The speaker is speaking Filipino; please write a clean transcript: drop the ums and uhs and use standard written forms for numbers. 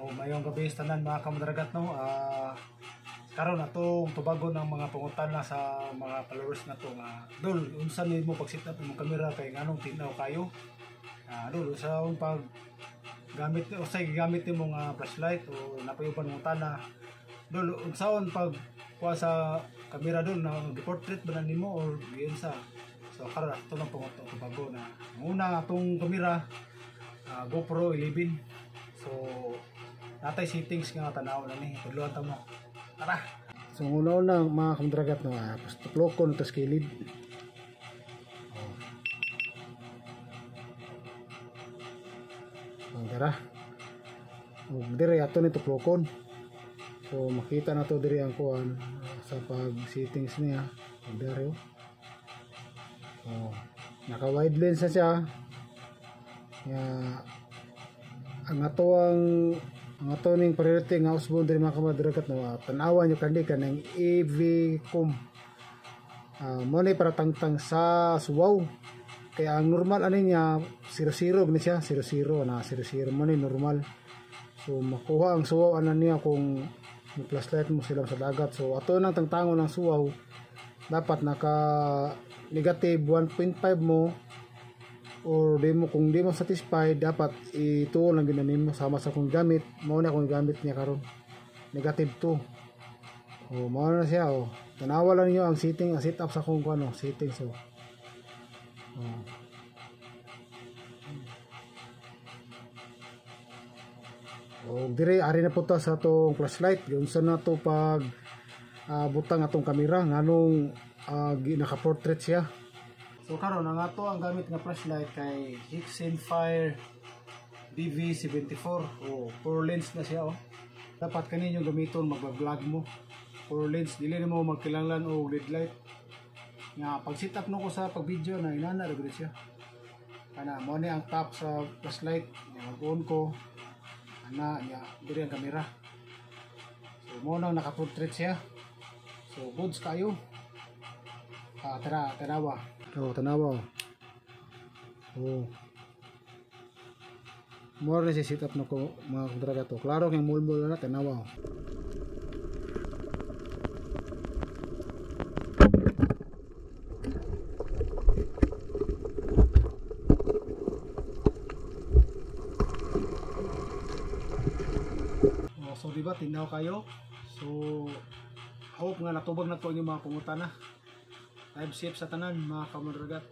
O mayong gabi sa tanan mga kamdragat no. Karon atong tubagon ng mga pangutana sa mga followers na to nga dol unsa nimo pag set up imong kamera kay nganong tinaw kayo. Dol sa pag gamit o say gamit nimo nga flashlight o napayuban mo tana. Dol unsaon pag kuha sa kamera dol na portrait ba nimo or diyan sa. So karon ato nang tubago na una atong kamera GoPro 11. So natay settings nga tanaw na ni tudloan ta mo. Tara. So una mga kamdragat no, tuplokon to skilid. Tara. Ug dire ato ni tuplokon. So makita na to dire ang kuan sa pag settings niya. Dire. Naka wide lens na siya. Ang ato ning priority nga usbon diri mga kamdragat no, tan-awan nyo kandi kanang EVCOM. Mo ni para tangtang sa suwaw. Kaya ang normal ani niya 00 ni siya, 00 na 00 mo ni normal. So makuha ang suwaw ana niya kung flashlight mo sila sa dagat. So ato nang tangtangon ng suwaw dapat naka negative 1.5 mo. Or kung di mo satisfied dapat ito lang ginanin mo sama sa kong gamit. Mao na akong gamit niya karon negative 2. Mao na siya tanawa lang niyo ang setting, ang setup sa kong settings. Dire ari na punta sa atong flashlight unsa na to pag butang atong kamera nganong naka portrait siya. So karon ang ato ang gamit nga flashlight kay Hixenfire DV74 4 lens na siya Dapat kaninyo gamiton mag-vlog mo. 4 lens dili mo magkilanglan og LED light. Nga pag set up no ko sa pag video na inana ra siya. Kana mo ni ang top sa flashlight, mag-on ko. Ana nya diri ang kamera. So mo nang naka-portrait siya. So goods kayo. Tanawa. Tanawa. More na si sit up na ko mga kamdragat to. Klaro kang mulmul na tanawa. So diba tinaw kayo. So hope nga natubag na to yung mga pangutana. Live safe sa tanan mga kamdragat.